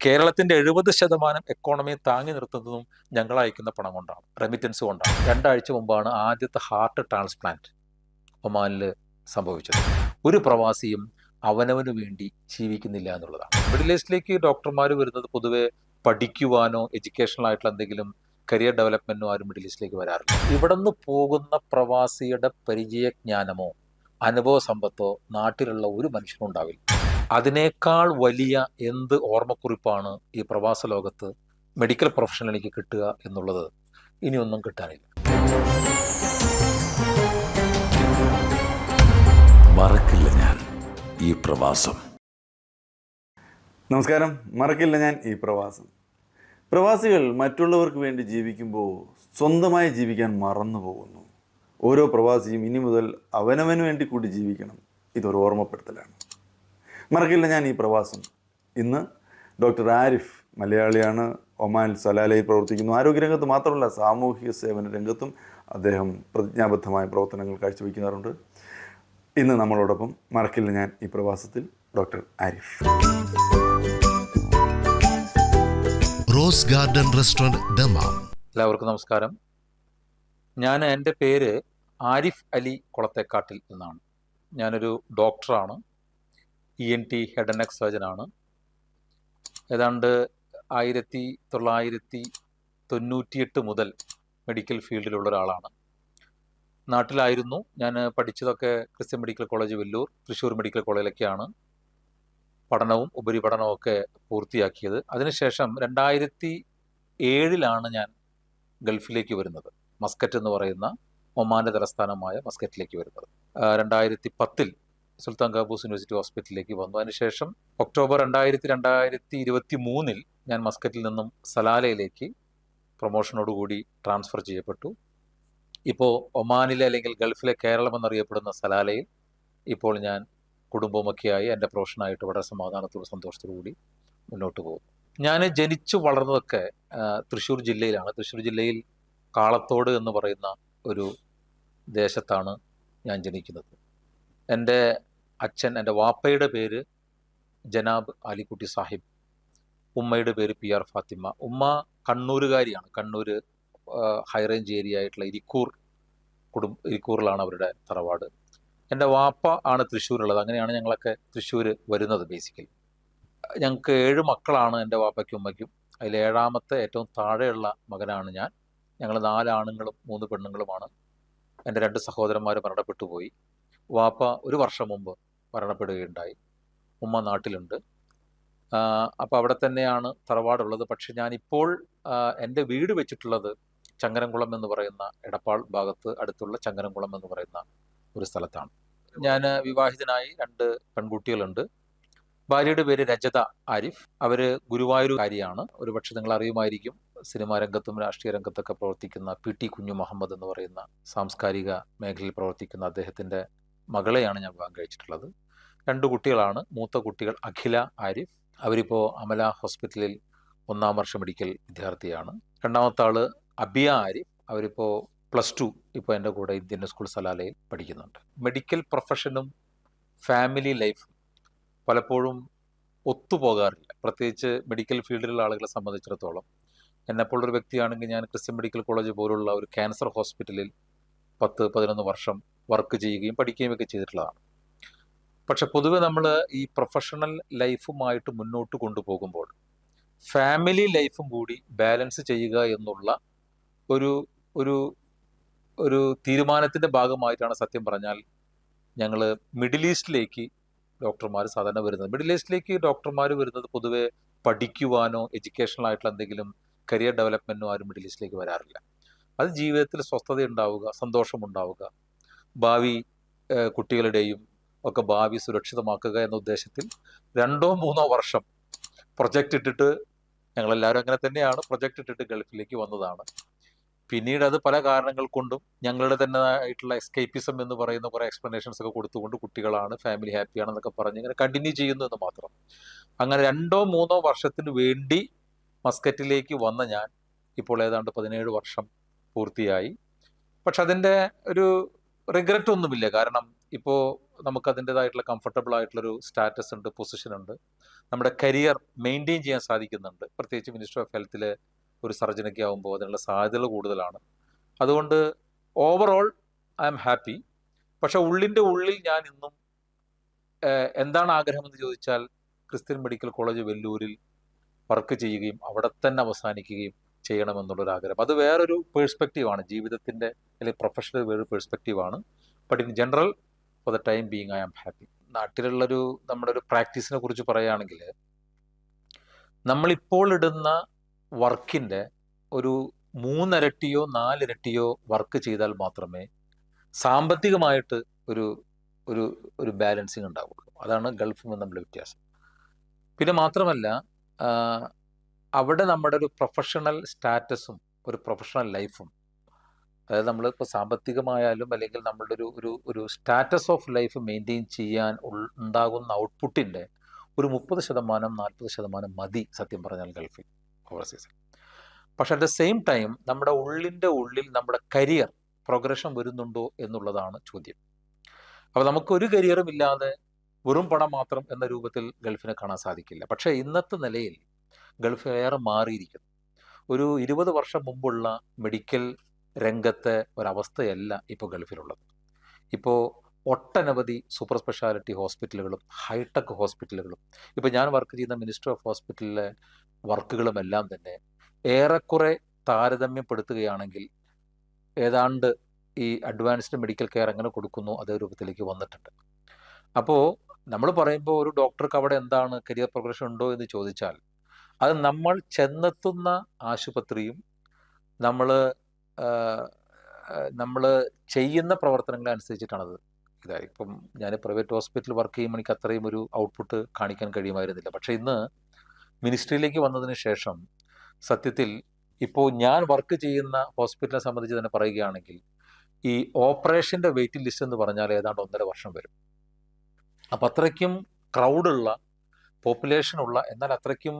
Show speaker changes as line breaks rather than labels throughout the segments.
കേരളത്തിന്റെ 70% എക്കോണമിയെ താങ്ങി നിർത്തുന്നതും ഞങ്ങൾ അയക്കുന്ന പണം കൊണ്ടാണ്, റെമിറ്റൻസ് കൊണ്ടാണ്. 2 ആഴ്ച മുമ്പാണ് ആദ്യത്തെ ഹാർട്ട് ട്രാൻസ്പ്ലാന്റ് ഒമാനിൽ സംഭവിച്ചത്. ഒരു പ്രവാസിയും അവനവന് വേണ്ടി ജീവിക്കുന്നില്ല എന്നുള്ളതാണ്. മിഡിൽ ഈസ്റ്റിലേക്ക് ഡോക്ടർമാർ വരുന്നത് പൊതുവെ പഠിക്കുവാനോ എഡ്യൂക്കേഷണൽ ആയിട്ടുള്ള എന്തെങ്കിലും കരിയർ ഡെവലപ്മെന്റിനോ ആരും മിഡിൽ ഈസ്റ്റിലേക്ക് വരാറില്ല. ഇവിടെ നിന്ന് പോകുന്ന പ്രവാസിയുടെ പരിചയജ്ഞാനമോ അനുഭവ സമ്പത്തോ നാട്ടിലുള്ള ഒരു മനുഷ്യനും ഉണ്ടാവില്ല. അതിനേക്കാൾ വലിയ എന്ത് ഓർമ്മക്കുറിപ്പാണ് ഈ പ്രവാസ ലോകത്ത് മെഡിക്കൽ പ്രൊഫഷനിൽ എനിക്ക് കിട്ടുക എന്നുള്ളത് ഇനിയൊന്നും കിട്ടാനില്ല.
മറക്കില്ല ഞാൻ ഈ പ്രവാസം.
നമസ്കാരം. മറക്കില്ല ഞാൻ ഈ പ്രവാസം. പ്രവാസികൾ മറ്റുള്ളവർക്ക് വേണ്ടി ജീവിക്കുമ്പോൾ സ്വന്തമായി ജീവിക്കാൻ മറന്നു പോകുന്നു. ഓരോ പ്രവാസിയും ഇനി മുതൽ അവനവന് വേണ്ടി കൂടി ജീവിക്കണം. ഇതൊരു ഓർമ്മപ്പെടുത്തലാണ്. മറക്കില്ല ഞാൻ ഈ പ്രവാസം. ഇന്ന് ഡോക്ടർ ആരിഫ്, മലയാളിയാണ്, ഒമാൻ സലാലയിൽ പ്രവർത്തിക്കുന്നു. ആരോഗ്യരംഗത്ത് മാത്രമല്ല, സാമൂഹിക സേവന രംഗത്തും അദ്ദേഹം പ്രതിജ്ഞാബദ്ധമായ പ്രവർത്തനങ്ങൾ കാഴ്ചവെക്കാറുണ്ട്. ഇന്ന് നമ്മളോടൊപ്പം മറക്കില്ല ഞാൻ ഈ പ്രവാസത്തിൽ doctor Arif.
Rose Garden Restaurant Dammam.
എല്ലാവർക്കും നമസ്കാരം. എൻ്റെ പേര് ആരിഫ് അലി കുളത്തേക്കാട്ടിൽ എന്നാണ്. ഞാനൊരു ഡോക്ടറാണ്, ENT ഹെഡ് ആൻഡ് നെക്ക് സർജനാണ്. ഏതാണ്ട് 1998 മുതൽ മെഡിക്കൽ ഫീൽഡിലുള്ള ഒരാളാണ്. നാട്ടിലായിരുന്നു. ഞാൻ പഠിച്ചതൊക്കെ Christian Medical College Vellore, Thrissur medical കോളേജിലൊക്കെയാണ് പഠനവും ഉപരിപഠനവും ഒക്കെ പൂർത്തിയാക്കിയത്. അതിനുശേഷം 2007 ഞാൻ ഗൾഫിലേക്ക് വരുന്നത്, മസ്കറ്റ് എന്ന് പറയുന്ന ഒമാൻ്റെ തലസ്ഥാനമായ മസ്കറ്റിലേക്ക് വരുന്നത്. 2010 സുൽത്താൻ ഖാബൂസ് യൂണിവേഴ്സിറ്റി ഹോസ്പിറ്റലിലേക്ക് വന്നു. അതിനുശേഷം ഒക്ടോബർ 2023 ഞാൻ മസ്കറ്റിൽ നിന്നും സലാലയിലേക്ക് പ്രൊമോഷനോടുകൂടി ട്രാൻസ്ഫർ ചെയ്യപ്പെട്ടു. ഇപ്പോൾ ഒമാനിലെ അല്ലെങ്കിൽ ഗൾഫിലെ കേരളം എന്നറിയപ്പെടുന്ന സലാലയിൽ ഇപ്പോൾ ഞാൻ കുടുംബമൊക്കെയായി എൻ്റെ പ്രൊഫഷനായിട്ട് വളരെ സമാധാനത്തോടും സന്തോഷത്തോടു കൂടി മുന്നോട്ട് പോകും. ഞാൻ ജനിച്ചു വളർന്നതൊക്കെ തൃശ്ശൂർ ജില്ലയിലാണ്. തൃശ്ശൂർ ജില്ലയിൽ കാളത്തോട് എന്ന് പറയുന്ന ഒരു ദേശത്താണ് ഞാൻ ജനിക്കുന്നത്. എൻ്റെ അച്ഛൻ, എൻ്റെ വാപ്പയുടെ പേര് ജനാബ് ആലിക്കുട്ടി സാഹിബ്, ഉമ്മയുടെ പേര് PR ഫാത്തിമ. ഉമ്മ കണ്ണൂരുകാരിയാണ്. കണ്ണൂർ ഹൈറേഞ്ച് ഏരിയ ആയിട്ടുള്ള ഇരിക്കൂറിലാണ് അവരുടെ തറവാട്. എൻ്റെ വാപ്പ ആണ് തൃശ്ശൂരുള്ളത്. അങ്ങനെയാണ് ഞങ്ങളൊക്കെ തൃശ്ശൂർ വരുന്നത്. ബേസിക്കലി ഞങ്ങൾക്ക് 7 മക്കളാണ് എൻ്റെ വാപ്പയ്ക്കും ഉമ്മയ്ക്കും. അതിൽ 7ാമത്തെ ഏറ്റവും താഴെയുള്ള മകനാണ് ഞാൻ. ഞങ്ങൾ 4 ആണുങ്ങളും 3 പെണ്ണുങ്ങളുമാണ്. എൻ്റെ 2 സഹോദരന്മാർ മരണപ്പെട്ടു പോയി. വാപ്പ 1 വർഷം മുമ്പ് മരണപ്പെടുകയുണ്ടായി. ഉമ്മ നാട്ടിലുണ്ട്. അപ്പോൾ അവിടെ തന്നെയാണ് തറവാടുള്ളത്. പക്ഷെ ഞാനിപ്പോൾ എൻ്റെ വീട് വെച്ചിട്ടുള്ളത് ചങ്ങരംകുളം എന്ന് പറയുന്ന എടപ്പാൾ ഭാഗത്ത് അടുത്തുള്ള ചങ്ങരംകുളം എന്ന് പറയുന്ന ഒരു സ്ഥലത്താണ്. ഞാൻ വിവാഹിതനായി, 2 പെൺകുട്ടികളുണ്ട്. ഭാര്യയുടെ പേര് രജത ആരിഫ്. അവർ ഗുരുവായൂരുകാരിയാണ്. ഒരുപക്ഷെ നിങ്ങൾ അറിയുമായിരിക്കും, സിനിമാ രംഗത്തും രാഷ്ട്രീയ രംഗത്തൊക്കെ പ്രവർത്തിക്കുന്ന PT കുഞ്ഞു മുഹമ്മദ് എന്ന് പറയുന്ന സാംസ്കാരിക മേഖലയിൽ പ്രവർത്തിക്കുന്ന അദ്ദേഹത്തിൻ്റെ മകളെയാണ് ഞാൻ വിവാഹം കഴിച്ചിട്ടുള്ളത്. 2 കുട്ടികളാണ്. മൂത്ത കുട്ടികൾ അഖില ആരിഫ്, അവരിപ്പോൾ അമല ഹോസ്പിറ്റലിൽ 1ാം വർഷ മെഡിക്കൽ വിദ്യാർത്ഥിയാണ്. 2ാമത്തെ ആള് അബിയ ആരിഫ്, അവരിപ്പോൾ +2 ഇപ്പോൾ എൻ്റെ കൂടെ ഇന്ത്യൻ സ്കൂൾ സലാലയിൽ പഠിക്കുന്നുണ്ട്. മെഡിക്കൽ പ്രൊഫഷനും ഫാമിലി ലൈഫും പലപ്പോഴും ഒത്തുപോകാറില്ല, പ്രത്യേകിച്ച് മെഡിക്കൽ ഫീൽഡിലുള്ള ആളുകളെ സംബന്ധിച്ചിടത്തോളം. എന്നെപ്പോലൊരു വ്യക്തിയാണെങ്കിൽ ഞാൻ ക്രിസ്ത്യൻ മെഡിക്കൽ കോളേജ് പോലുള്ള ഒരു ക്യാൻസർ ഹോസ്പിറ്റലിൽ 10-11 വർഷം വർക്ക് ചെയ്യുകയും പഠിക്കുകയും ഒക്കെ ചെയ്തിട്ടുള്ളതാണ്. പക്ഷെ പൊതുവെ നമ്മൾ ഈ പ്രൊഫഷണൽ ലൈഫുമായിട്ട് മുന്നോട്ട് കൊണ്ടുപോകുമ്പോൾ ഫാമിലി ലൈഫും കൂടി ബാലൻസ് ചെയ്യുക എന്നുള്ള ഒരു തീരുമാനത്തിൻ്റെ ഭാഗമായിട്ടാണ് സത്യം പറഞ്ഞാൽ ഞങ്ങൾ മിഡിൽ ഈസ്റ്റിലേക്ക് ഡോക്ടർമാർ സാധാരണ വരുന്നത്. മിഡിൽ ഈസ്റ്റിലേക്ക് ഡോക്ടർമാർ വരുന്നത് പൊതുവെ പഠിക്കുവാനോ എഡ്യൂക്കേഷണൽ ആയിട്ടുള്ള എന്തെങ്കിലും കരിയർ ഡെവലപ്മെൻറ്റിനോ ആരും മിഡിൽ ഈസ്റ്റിലേക്ക് വരാറില്ല. അത് ജീവിതത്തിൽ സ്വസ്ഥത ഉണ്ടാവുക, സന്തോഷമുണ്ടാവുക, ഭാവി കുട്ടികളുടെയും ഒക്കെ ഭാവി സുരക്ഷിതമാക്കുക എന്ന ഉദ്ദേശത്തിൽ 2-3 വർഷം പ്രൊജക്റ്റ് ഇട്ടിട്ട്, ഞങ്ങളെല്ലാവരും അങ്ങനെ തന്നെയാണ്, പ്രൊജക്റ്റ് ഇട്ടിട്ട് ഗൾഫിലേക്ക് വന്നതാണ്. പിന്നീട് അത് പല കാരണങ്ങൾ കൊണ്ടും ഞങ്ങളുടെ തന്നെ ആയിട്ടുള്ള എസ്കേപ്പിസം എന്ന് പറയുന്ന കുറേ എക്സ്പ്ലനേഷൻസ് ഒക്കെ കൊടുത്തുകൊണ്ട് കുട്ടികളാണ്, ഫാമിലി ഹാപ്പിയാണെന്നൊക്കെ പറഞ്ഞ് ഇങ്ങനെ കണ്ടിന്യൂ ചെയ്യുന്നു എന്ന് മാത്രം. അങ്ങനെ 2-3 വർഷത്തിന് വേണ്ടി മസ്കറ്റിലേക്ക് വന്ന ഞാൻ ഇപ്പോൾ ഏതാണ്ട് 17 വർഷം പൂർത്തിയായി. പക്ഷെ അതിൻ്റെ ഒരു റിഗ്രറ്റ് ഒന്നുമില്ല. കാരണം ഇപ്പോൾ നമുക്ക് അതിൻ്റെതായിട്ടുള്ള കംഫർട്ടബിൾ ആയിട്ടുള്ളൊരു സ്റ്റാറ്റസ് ഉണ്ട്, പൊസിഷൻ ഉണ്ട്. നമ്മുടെ കരിയർ മെയിൻറ്റെയിൻ ചെയ്യാൻ സാധിക്കുന്നുണ്ട്. പ്രത്യേകിച്ച് മിനിസ്റ്റർ ഓഫ് ഹെൽത്തിൽ ഒരു സർജനൊക്കെ ആകുമ്പോൾ അതിനുള്ള സാധ്യതകൾ കൂടുതലാണ്. അതുകൊണ്ട് ഓവറോൾ ഐ എം ഹാപ്പി. പക്ഷെ ഉള്ളിൻ്റെ ഉള്ളിൽ ഞാൻ ഇന്നും എന്താണ് ആഗ്രഹമെന്ന് ചോദിച്ചാൽ ക്രിസ്ത്യൻ മെഡിക്കൽ കോളേജ് വെല്ലൂരിൽ വർക്ക് ചെയ്യുകയും അവിടെ തന്നെ അവസാനിക്കുകയും ചെയ്യണമെന്നുള്ളൊരാഗ്രഹം. അത് വേറൊരു പേഴ്സ്പെക്റ്റീവാണ്, ജീവിതത്തിൻ്റെ അല്ലെങ്കിൽ പ്രൊഫഷണൽ വേറൊരു പേഴ്സ്പെക്റ്റീവാണ്. But in general for the time being I am happy. നാട്ടിലുള്ളൊരു നമ്മുടെ ഒരു പ്രാക്ടീസിനെ കുറിച്ച് പറയുകയാണെങ്കിൽ, നമ്മളിപ്പോൾ ഇടുന്ന വർക്കിൻ്റെ ഒരു 3 ഇരട്ടിയോ 4 ഇരട്ടിയോ വർക്ക് ചെയ്താൽ മാത്രമേ സാമ്പത്തികമായിട്ട് ഒരു ഒരു ഒരു ബാലൻസിങ് ഉണ്ടാവുള്ളൂ. അതാണ് ഗൾഫും തമ്മിലുള്ള വ്യത്യാസം. പിന്നെ മാത്രമല്ല, അവിടെ നമ്മുടെ ഒരു പ്രൊഫഷണൽ സ്റ്റാറ്റസും ഒരു പ്രൊഫഷണൽ ലൈഫും, അതായത് നമ്മളിപ്പോൾ സാമ്പത്തികമായാലും അല്ലെങ്കിൽ നമ്മളുടെ ഒരു ഒരു സ്റ്റാറ്റസ് ഓഫ് ലൈഫ് മെയിൻറ്റെയിൻ ചെയ്യാൻ ഉണ്ടാകുന്ന ഔട്ട്പുട്ടിൻ്റെ ഒരു 30% 40% മതി സത്യം പറഞ്ഞാൽ ഗൾഫിൽ, ഓവർസീസിൽ. പക്ഷെ അറ്റ് ദ സെയിം ടൈം നമ്മുടെ ഉള്ളിൻ്റെ ഉള്ളിൽ നമ്മുടെ കരിയർ പ്രോഗ്രഷൻ വരുന്നുണ്ടോ എന്നുള്ളതാണ് ചോദ്യം. അപ്പോൾ നമുക്കൊരു കരിയറും ഇല്ലാതെ വെറും പണം മാത്രം എന്ന രൂപത്തിൽ ഗൾഫിനെ കാണാൻ സാധിക്കില്ല. പക്ഷേ ഇന്നത്തെ നിലയിൽ ഗൾഫ് ഏറെ മാറിയിരിക്കുന്നു. ഒരു 20 വർഷം മുമ്പുള്ള മെഡിക്കൽ രംഗത്തെ ഒരവസ്ഥയല്ല ഇപ്പോൾ ഗൾഫിലുള്ളത്. ഇപ്പോൾ ഒട്ടനവധി സൂപ്പർ സ്പെഷ്യാലിറ്റി ഹോസ്പിറ്റലുകളും ഹൈടെക് ഹോസ്പിറ്റലുകളും, ഇപ്പോൾ ഞാൻ വർക്ക് ചെയ്യുന്ന മിനിസ്റ്റർ ഓഫ് ഹോസ്പിറ്റലിലെ വർക്കുകളുമെല്ലാം തന്നെ ഏറെക്കുറെ താരതമ്യപ്പെടുത്തുകയാണെങ്കിൽ ഏതാണ്ട് ഈ അഡ്വാൻസ്ഡ് മെഡിക്കൽ കെയർ എങ്ങനെ കൊടുക്കുന്നു അതേ രൂപത്തിലേക്ക് വന്നിട്ടുണ്ട്. അപ്പോൾ നമ്മൾ പറയുമ്പോൾ ഒരു ഡോക്ടർക്ക് അവിടെ എന്താണ് കരിയർ പ്രോഗ്രഷൻ ഉണ്ടോ എന്ന് ചോദിച്ചാൽ, അത് നമ്മൾ ചെന്നെത്തുന്ന ആശുപത്രിയും നമ്മൾ ചെയ്യുന്ന പ്രവർത്തനങ്ങളനുസരിച്ചിട്ടാണത്. ഇതായി ഇപ്പം ഞാൻ പ്രൈവറ്റ് ഹോസ്പിറ്റലിൽ വർക്ക് ചെയ്യുമ്പോൾ എനിക്ക് അത്രയും ഒരു ഔട്ട്പുട്ട് കാണിക്കാൻ കഴിയുമായിരുന്നില്ല. പക്ഷേ ഇന്ന് മിനിസ്ട്രിയിലേക്ക് വന്നതിന് ശേഷം സത്യത്തിൽ ഇപ്പോൾ ഞാൻ വർക്ക് ചെയ്യുന്ന ഹോസ്പിറ്റലിനെ സംബന്ധിച്ച് തന്നെ പറയുകയാണെങ്കിൽ, ഈ ഓപ്പറേഷൻ്റെ വെയിറ്റിംഗ് ലിസ്റ്റ് എന്ന് പറഞ്ഞാൽ ഏതാണ്ട് 1.5 വർഷം വരും. അപ്പം അത്രയ്ക്കും ക്രൗഡുള്ള, പോപ്പുലേഷനുള്ള, എന്നാൽ അത്രയ്ക്കും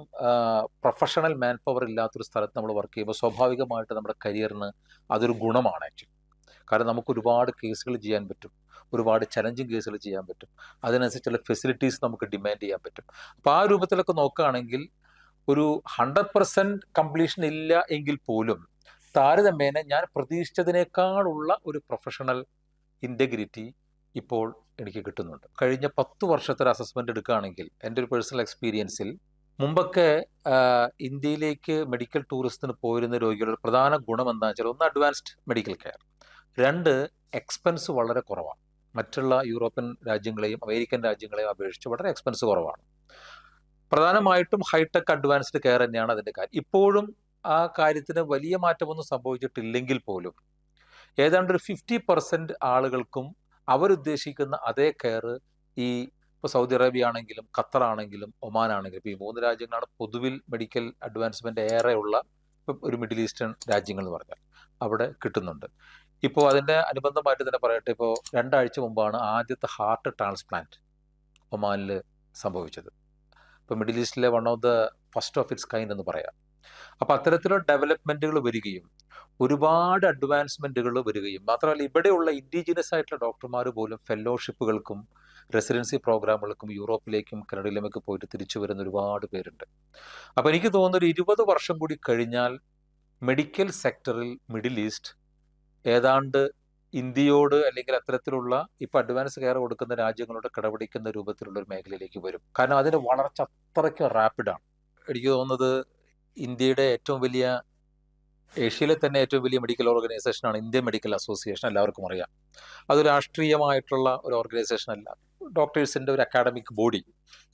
പ്രൊഫഷണൽ മാൻ പവർ ഇല്ലാത്തൊരു സ്ഥലത്ത് നമ്മൾ വർക്ക് ചെയ്യുമ്പോൾ സ്വാഭാവികമായിട്ട് നമ്മുടെ കരിയറിന് അതൊരു ഗുണമാണ് ആക്ച്വലി. കാരണം നമുക്ക് ഒരുപാട് കേസുകൾ ചെയ്യാൻ പറ്റും, ഒരുപാട് ചലഞ്ചിങ് കേസുകൾ ചെയ്യാൻ പറ്റും, അതിനനുസരിച്ചുള്ള ഫെസിലിറ്റീസ് നമുക്ക് ഡിമാൻഡ് ചെയ്യാൻ പറ്റും. അപ്പോൾ ആ രൂപത്തിലൊക്കെ നോക്കുകയാണെങ്കിൽ ഒരു 100% കംപ്ലീഷൻ ഇല്ല എങ്കിൽ പോലും താരതമ്യേന ഞാൻ പ്രതീക്ഷിച്ചതിനേക്കാളുള്ള ഒരു പ്രൊഫഷണൽ ഇൻറ്റഗ്രിറ്റി ഇപ്പോൾ എനിക്ക് കിട്ടുന്നുണ്ട്. കഴിഞ്ഞ 10 വർഷത്തെ ഒരു അസസ്മെൻ്റ് എടുക്കുകയാണെങ്കിൽ എൻ്റെ ഒരു പേഴ്സണൽ എക്സ്പീരിയൻസിൽ, മുമ്പൊക്കെ ഇന്ത്യയിലേക്ക് മെഡിക്കൽ ടൂറിസത്തിന് പോയിരുന്ന രോഗികളുടെ പ്രധാന ഗുണം എന്താണെന്ന് വെച്ചാൽ, ഒന്ന് അഡ്വാൻസ്ഡ് മെഡിക്കൽ കെയർ, 2 എക്സ്പെൻസ് വളരെ കുറവാണ്. മറ്റുള്ള യൂറോപ്യൻ രാജ്യങ്ങളെയും അമേരിക്കൻ രാജ്യങ്ങളെയും അപേക്ഷിച്ച് വളരെ എക്സ്പെൻസ് കുറവാണ്. പ്രധാനമായിട്ടും ഹൈടെക് അഡ്വാൻസ്ഡ് കെയർ തന്നെയാണ് അതിൻ്റെ കാര്യം. ഇപ്പോഴും ആ കാര്യത്തിന് വലിയ മാറ്റമൊന്നും സംഭവിച്ചിട്ടില്ലെങ്കിൽ പോലും ഏതാണ്ട് ഒരു 50% ആളുകൾക്കും അവരുദ്ദേശിക്കുന്ന അതേ കെയർ ഈ ഇപ്പോൾ സൗദി അറേബ്യ ആണെങ്കിലും ഖത്തർ ആണെങ്കിലും ഒമാൻ ആണെങ്കിലും, ഇപ്പോൾ ഈ 3 രാജ്യങ്ങളാണ് പൊതുവിൽ മെഡിക്കൽ അഡ്വാൻസ്മെൻ്റ് ഏറെയുള്ള ഒരു മിഡിൽ ഈസ്റ്റേൺ രാജ്യങ്ങൾ എന്ന് പറഞ്ഞാൽ അവിടെ കിട്ടുന്നുണ്ട്. ഇപ്പോൾ അതിൻ്റെ അനുബന്ധമായിട്ട് തന്നെ പറയട്ടെ, ഇപ്പോൾ 2 ആഴ്ച മുമ്പാണ് ആദ്യത്തെ ഹാർട്ട് ട്രാൻസ്പ്ലാന്റ് ഒമാനിൽ സംഭവിച്ചത്. ഇപ്പോൾ മിഡിൽ ഈസ്റ്റിലെ one of the first of its kind എന്ന് പറയാം. അപ്പോൾ അത്തരത്തിലുള്ള ഡെവലപ്മെൻറ്റുകൾ വരികയും ഒരുപാട് അഡ്വാൻസ്മെൻറ്റുകൾ വരികയും മാത്രമല്ല, ഇവിടെയുള്ള ഇൻഡിജിനസ് ആയിട്ടുള്ള ഡോക്ടർമാർ പോലും ഫെലോഷിപ്പുകൾക്കും റെസിഡൻസി പ്രോഗ്രാമുകൾക്കും യൂറോപ്പിലേക്കും കനഡയിലുമൊക്കെ പോയിട്ട് തിരിച്ചു വരുന്ന ഒരുപാട് പേരുണ്ട്. അപ്പോൾ എനിക്ക് തോന്നുന്നു ഒരു 20 വർഷം കൂടി കഴിഞ്ഞാൽ മെഡിക്കൽ സെക്ടറിൽ മിഡിൽ ഈസ്റ്റ് ഏതാണ്ട് ഇന്ത്യയോട് അല്ലെങ്കിൽ അത്തരത്തിലുള്ള ഇപ്പോൾ അഡ്വാൻസ് കെയർ കൊടുക്കുന്ന രാജ്യങ്ങളോട് കിടപിടിക്കുന്ന രൂപത്തിലുള്ള ഒരു മേഖലയിലേക്ക് വരും. കാരണം അതിൻ്റെ വളർച്ച അത്രയ്ക്ക് റാപ്പിഡാണ്. എനിക്ക് തോന്നുന്നത് ഇന്ത്യയുടെ ഏറ്റവും വലിയ, ഏഷ്യയിലെ തന്നെ ഏറ്റവും വലിയ മെഡിക്കൽ ഓർഗനൈസേഷനാണ് ഇന്ത്യൻ മെഡിക്കൽ അസോസിയേഷൻ, എല്ലാവർക്കും അറിയാം. അത് രാഷ്ട്രീയമായിട്ടുള്ള ഒരു ഓർഗനൈസേഷൻ അല്ല, ഡോക്ടേഴ്സിൻ്റെ ഒരു academic body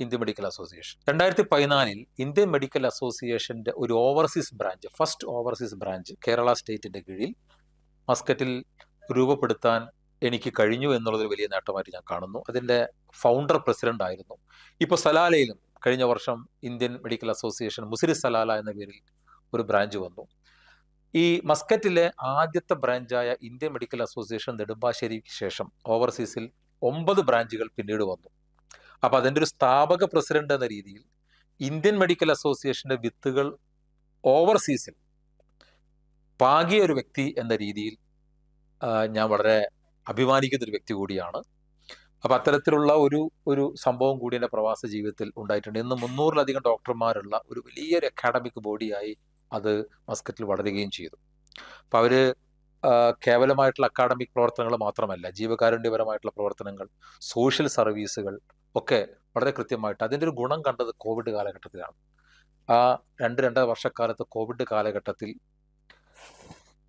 Indian Medical Association. 2014 Indian Medical അസോസിയേഷൻ്റെ ഒരു overseas branch, first overseas branch Kerala സ്റ്റേറ്റിൻ്റെ കീഴിൽ മസ്കറ്റിൽ രൂപപ്പെടുത്താൻ എനിക്ക് കഴിഞ്ഞു എന്നുള്ളതൊരു വലിയ നേട്ടമായിട്ട് ഞാൻ കാണുന്നു. അതിൻ്റെ ഫൗണ്ടർ പ്രസിഡന്റ് ആയിരുന്നു. ഇപ്പോൾ സലാലയിലും കഴിഞ്ഞ വർഷം Indian Medical association Muziris Salalah എന്ന പേരിൽ ഒരു ബ്രാഞ്ച് വന്നു. ഈ മസ്കറ്റിലെ ആദ്യത്തെ ബ്രാഞ്ചായ ഇന്ത്യൻ മെഡിക്കൽ അസോസിയേഷൻ നെടുമ്പാശ്ശേരിക്ക് ശേഷം ഓവർസീസിൽ 9 ബ്രാഞ്ചുകൾ പിന്നീട് വന്നു. അപ്പോൾ അതിൻ്റെ ഒരു സ്ഥാപക പ്രസിഡന്റ് എന്ന രീതിയിൽ ഇന്ത്യൻ മെഡിക്കൽ അസോസിയേഷൻ്റെ വിത്തുകൾ ഓവർസീസിൽ പാകിയ ഒരു വ്യക്തി എന്ന രീതിയിൽ ഞാൻ വളരെ അഭിമാനിക്കുന്നൊരു വ്യക്തി കൂടിയാണ്. അപ്പം അത്തരത്തിലുള്ള ഒരു സംഭവം കൂടി എൻ്റെ പ്രവാസ ജീവിതത്തിൽ ഉണ്ടായിട്ടുണ്ട്. ഇന്ന് 300-ലധികം ഡോക്ടർമാരുള്ള ഒരു വലിയൊരു അക്കാഡമിക് ബോഡിയായി അത് മസ്കറ്റിൽ വളരുകയും ചെയ്തു. അപ്പം അവർ കേവലമായിട്ടുള്ള അക്കാഡമിക് പ്രവർത്തനങ്ങൾ മാത്രമല്ല, ജീവകാരുണ്യപരമായിട്ടുള്ള പ്രവർത്തനങ്ങൾ, സോഷ്യൽ സർവീസുകൾ ഒക്കെ വളരെ കൃത്യമായിട്ട് അതിൻ്റെ ഒരു ഗുണം കണ്ടത് കോവിഡ് കാലഘട്ടത്തിലാണ്. ആ 2-2.5 വർഷക്കാലത്ത് കോവിഡ് കാലഘട്ടത്തിൽ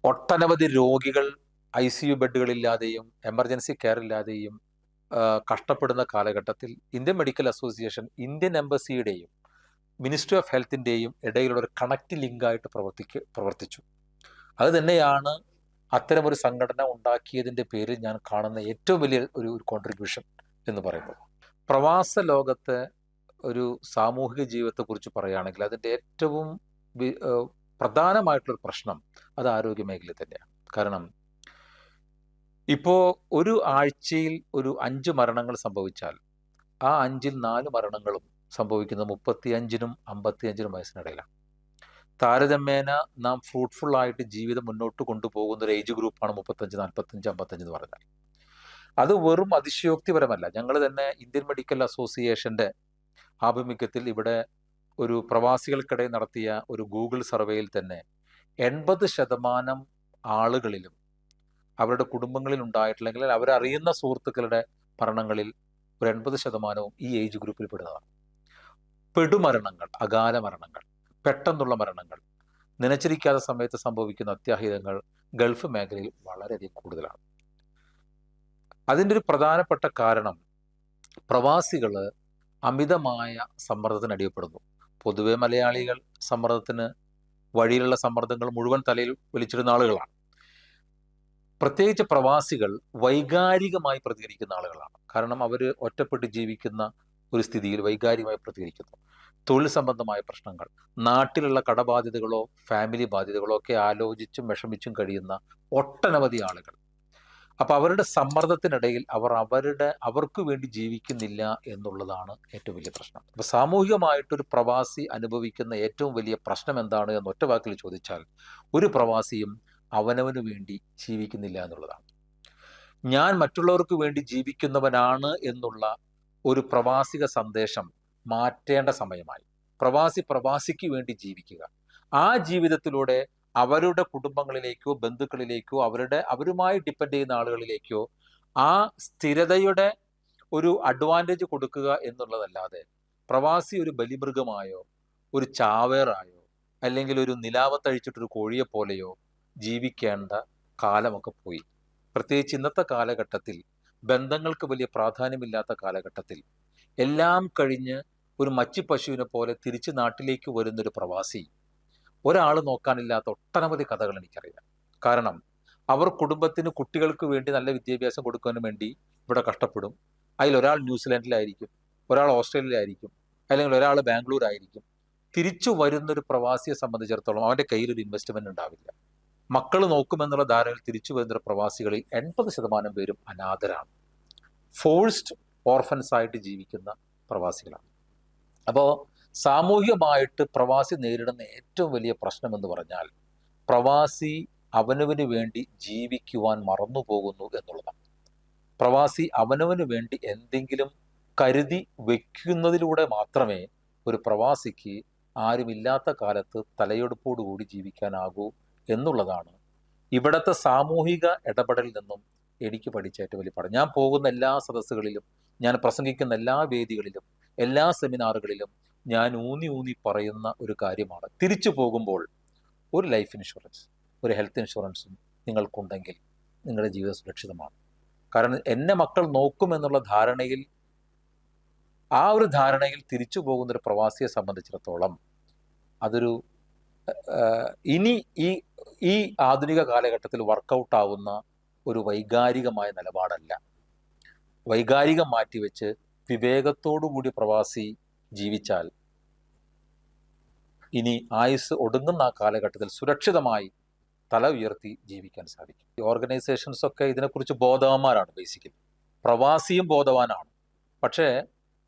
ഒട്ടനവധി രോഗികൾ ICU ബെഡുകളില്ലാതെയും എമർജൻസി കെയർ ഇല്ലാതെയും കഷ്ടപ്പെടുന്ന കാലഘട്ടത്തിൽ ഇന്ത്യൻ മെഡിക്കൽ അസോസിയേഷൻ ഇന്ത്യൻ എംബസിയുടെയും മിനിസ്ട്രി ഓഫ് ഹെൽത്തിൻ്റെയും ഇടയിലുള്ള ഒരു കണക്ട് ലിങ്കായിട്ട് പ്രവർത്തിച്ചു. അത് തന്നെയാണ് അത്തരമൊരു സംഘടന ഉണ്ടാക്കിയതിൻ്റെ പേരിൽ ഞാൻ കാണുന്ന ഏറ്റവും വലിയ ഒരു കോൺട്രിബ്യൂഷൻ എന്ന് പറയുന്നത്. പ്രവാസ ലോകത്തെ ഒരു സാമൂഹിക ജീവിതത്തെക്കുറിച്ച് പറയുകയാണെങ്കിൽ അതിൻ്റെ ഏറ്റവും പ്രധാനമായിട്ടുള്ളൊരു പ്രശ്നം അത് ആരോഗ്യ മേഖല തന്നെയാണ്. കാരണം ഇപ്പോൾ ഒരു ആഴ്ചയിൽ ഒരു 5 മരണങ്ങൾ സംഭവിച്ചാൽ ആ 5-ൽ 4 മരണങ്ങളും സംഭവിക്കുന്നത് 35-നും 55-നും വയസ്സിനിടയിലാണ്. താരതമ്യേന നാം ഫ്രൂട്ട്ഫുൾ ആയിട്ട് ജീവിതം മുന്നോട്ട് കൊണ്ടുപോകുന്ന ഒരു ഏജ് ഗ്രൂപ്പാണ് 35, 45, 55 എന്ന് പറഞ്ഞാൽ. അത് വെറും അതിശയോക്തിപരമല്ല. ഞങ്ങൾ തന്നെ ഇന്ത്യൻ മെഡിക്കൽ അസോസിയേഷൻ്റെ ആഭിമുഖ്യത്തിൽ ഇവിടെ ഒരു പ്രവാസികൾക്കിടയിൽ നടത്തിയ ഒരു ഗൂഗിൾ സർവേയിൽ തന്നെ 80% ആളുകളിലും അവരുടെ കുടുംബങ്ങളിൽ ഉണ്ടായിട്ടില്ലെങ്കിൽ അവരറിയുന്ന സുഹൃത്തുക്കളുടെ മരണങ്ങളിൽ ഒരു 80%വും ഈ ഏജ് ഗ്രൂപ്പിൽ പെടുന്നതാണ്. പെടുമരണങ്ങൾ, അകാല മരണങ്ങൾ, പെട്ടെന്നുള്ള മരണങ്ങൾ, നനച്ചിരിക്കാത്ത സമയത്ത് സംഭവിക്കുന്ന അത്യാഹിതങ്ങൾ ഗൾഫ് മേഖലയിൽ വളരെയധികം കൂടുതലാണ്. അതിൻ്റെ ഒരു പ്രധാനപ്പെട്ട കാരണം പ്രവാസികൾ അമിതമായ സമ്മർദ്ദത്തിന് അടിയപ്പെടുന്നു. പൊതുവെ മലയാളികൾ സമ്മർദ്ദത്തിന്, വഴിയിലുള്ള സമ്മർദ്ദങ്ങൾ മുഴുവൻ തലയിൽ വലിച്ചിടുന്ന ആളുകളാണ്. പ്രത്യേകിച്ച് പ്രവാസികൾ വൈകാരികമായി പ്രതികരിക്കുന്ന ആളുകളാണ്. കാരണം അവർ ഒറ്റപ്പെട്ട് ജീവിക്കുന്ന ഒരു സ്ഥിതിയിൽ വൈകാരികമായി പ്രതികരിക്കുന്നു. തൊഴിൽ സംബന്ധമായ പ്രശ്നങ്ങൾ, നാട്ടിലുള്ള കടബാധ്യതകളോ ഫാമിലി ബാധ്യതകളോ ഒക്കെ ആലോചിച്ചും വിഷമിച്ചും കഴിയുന്ന ഒട്ടനവധി ആളുകൾ. അപ്പോൾ അവരുടെ സമ്മർദ്ദത്തിനിടയിൽ അവർക്ക് വേണ്ടി ജീവിക്കുന്നില്ല എന്നുള്ളതാണ് ഏറ്റവും വലിയ പ്രശ്നം. അപ്പോൾ സാമൂഹികമായിട്ടൊരു പ്രവാസി അനുഭവിക്കുന്ന ഏറ്റവും വലിയ പ്രശ്നം എന്താണ് എന്ന് ഒറ്റ വാക്കിൽ ചോദിച്ചാൽ, ഒരു പ്രവാസിയും അവനവന് വേണ്ടി ജീവിക്കുന്നില്ല എന്നുള്ളതാണ്. ഞാൻ മറ്റുള്ളവർക്ക് വേണ്ടി ജീവിക്കുന്നവനാണ് എന്നുള്ള ഒരു പ്രവാസിക സന്ദേശം മാറ്റേണ്ട സമയമായി. പ്രവാസിക്ക് വേണ്ടി ജീവിക്കുക. ആ ജീവിതത്തിലൂടെ അവരുടെ കുടുംബങ്ങളിലേക്കോ ബന്ധുക്കളിലേക്കോ അവരുമായി ഡിപ്പെൻഡ് ചെയ്യുന്ന ആളുകളിലേക്കോ ആ സ്ഥിരതയുടെ ഒരു അഡ്വാൻറ്റേജ് കൊടുക്കുക എന്നുള്ളതല്ലാതെ പ്രവാസി ഒരു ബലിമൃഗമായോ ഒരു ചാവേറായോ അല്ലെങ്കിൽ ഒരു നിലാവത്തഴിച്ചിട്ടൊരു കോഴിയെ പോലെയോ ജീവിക്കേണ്ട കാലമൊക്കെ പോയി. പ്രത്യേകിച്ച് ഇന്നത്തെ കാലഘട്ടത്തിൽ, ബന്ധങ്ങൾക്ക് വലിയ പ്രാധാന്യമില്ലാത്ത കാലഘട്ടത്തിൽ, എല്ലാം കഴിഞ്ഞ് ഒരു മച്ചിപ്പശുവിനെ പോലെ തിരിച്ച് നാട്ടിലേക്ക് വരുന്നൊരു പ്രവാസി ഒരാൾ നോക്കാനില്ലാത്ത ഒട്ടനവധി കഥകൾ എനിക്കറിയാം. കാരണം അവർ കുടുംബത്തിന്, കുട്ടികൾക്ക് വേണ്ടി നല്ല വിദ്യാഭ്യാസം കൊടുക്കാനും വേണ്ടി ഇവിടെ കഷ്ടപ്പെടും. അതിലൊരാൾ ന്യൂസിലാൻഡിലായിരിക്കും, ഒരാൾ ഓസ്ട്രേലിയയിലായിരിക്കും, അല്ലെങ്കിൽ ഒരാൾ ബാംഗ്ലൂരായിരിക്കും. തിരിച്ചു വരുന്നൊരു പ്രവാസിയെ സംബന്ധിച്ചിടത്തോളം അവൻ്റെ കയ്യിലൊരു ഇൻവെസ്റ്റ്മെൻറ്റ് ഉണ്ടാവില്ല. മക്കൾ നോക്കുമെന്നുള്ള ധാരണയിൽ തിരിച്ചു വരുന്ന പ്രവാസികളിൽ 80% പേരും അനാഥരാണ്. ഫോഴ്സ്ഡ് ഓർഫൻസ് ആയിട്ട് ജീവിക്കുന്ന പ്രവാസികളാണ്. അപ്പോൾ സാമൂഹികമായിട്ട് പ്രവാസി നേരിടുന്ന ഏറ്റവും വലിയ പ്രശ്നം എന്ന് പറഞ്ഞാൽ പ്രവാസി അവനവന് വേണ്ടി ജീവിക്കുവാൻ മറന്നു പോകുന്നു എന്നുള്ളതാണ്. പ്രവാസി അവനവന് വേണ്ടി എന്തെങ്കിലും കരുതി വയ്ക്കുന്നതിലൂടെ മാത്രമേ ഒരു പ്രവാസിക്ക് ആരുമില്ലാത്ത കാലത്ത് തലയെടുപ്പോടുകൂടി ജീവിക്കാനാകൂ എന്നുള്ളതാണ് ഇവിടുത്തെ സാമൂഹിക ഇടപെടലിൽ നിന്നും എനിക്ക് പഠിച്ച ഏറ്റവും വലിയ പാഠം. ഞാൻ പോകുന്ന എല്ലാ സദസ്സുകളിലും, ഞാൻ പ്രസംഗിക്കുന്ന എല്ലാ വേദികളിലും, എല്ലാ സെമിനാറുകളിലും ഞാൻ ഊന്നി പറയുന്ന ഒരു കാര്യമാണ്, തിരിച്ചു പോകുമ്പോൾ ഒരു ലൈഫ് ഇൻഷുറൻസ്, ഒരു ഹെൽത്ത് ഇൻഷുറൻസും നിങ്ങൾക്കുണ്ടെങ്കിൽ നിങ്ങളുടെ ജീവിതം സുരക്ഷിതമാണ്. കാരണം എന്നെ മക്കൾ നോക്കുമെന്നുള്ള ധാരണയിൽ, ആ ഒരു ധാരണയിൽ തിരിച്ചു പോകുന്നൊരു പ്രവാസിയെ സംബന്ധിച്ചിടത്തോളം അതൊരു ഇനി ഈ ആധുനിക കാലഘട്ടത്തിൽ വർക്കൗട്ട് ആവുന്ന ഒരു വൈകാരികമായ നിലപാടല്ല. വൈകാരികം മാറ്റിവെച്ച് വിവേകത്തോടുകൂടി പ്രവാസി ജീവിച്ചാൽ ഇനി ആയുസ് ഒടുങ്ങുന്ന ആ കാലഘട്ടത്തിൽ സുരക്ഷിതമായി തല ഉയർത്തി ജീവിക്കാൻ സാധിക്കും. ഈ ഓർഗനൈസേഷൻസ് ഒക്കെ ഇതിനെക്കുറിച്ച് ബോധവാന്മാരാണ്. ബേസിക്കലി പ്രവാസിയും ബോധവാനാണ്. പക്ഷേ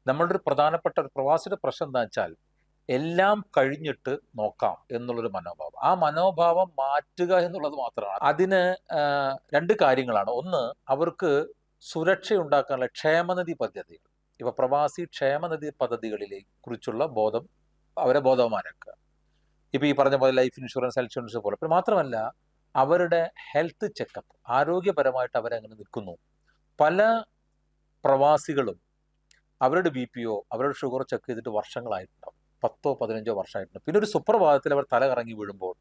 നമ്മളുടെ ഒരു പ്രധാനപ്പെട്ട ഒരു പ്രവാസിയുടെ പ്രശ്നം എന്താ വെച്ചാൽ എല്ലാം കഴിഞ്ഞിട്ട് നോക്കാം എന്നുള്ളൊരു മനോഭാവം. ആ മനോഭാവം മാറ്റുക എന്നുള്ളത് മാത്രമാണ്. അതിന് 2 കാര്യങ്ങളാണ്. ഒന്ന്, അവർക്ക് സുരക്ഷയുണ്ടാക്കാനുള്ള ക്ഷേമനിധി പദ്ധതികൾ, ഇപ്പോൾ പ്രവാസി ക്ഷേമനിധി പദ്ധതികളിലെ കുറിച്ചുള്ള ബോധം അവരെ ബോധവാന്മാരാക്കുക. ഇപ്പോൾ ഈ പറഞ്ഞ പോലെ ലൈഫ് ഇൻഷുറൻസ്, ഹെൽത്ത് ഇൻഷുറൻസ് പോലെ. പിന്നെ മാത്രമല്ല അവരുടെ ഹെൽത്ത് ചെക്കപ്പ്, ആരോഗ്യപരമായിട്ട് അവരെങ്ങനെ നിൽക്കുന്നു. പല പ്രവാസികളും അവരുടെ BPO, അവരുടെ ഷുഗർ ചെക്ക് ചെയ്തിട്ട് വർഷങ്ങളായിട്ടുണ്ടാവും, 10-15 വർഷമായിട്ടുണ്ട്. പിന്നെ ഒരു സുപ്രഭാതത്തിൽ അവർ തല കറങ്ങി വീഴുമ്പോൾ,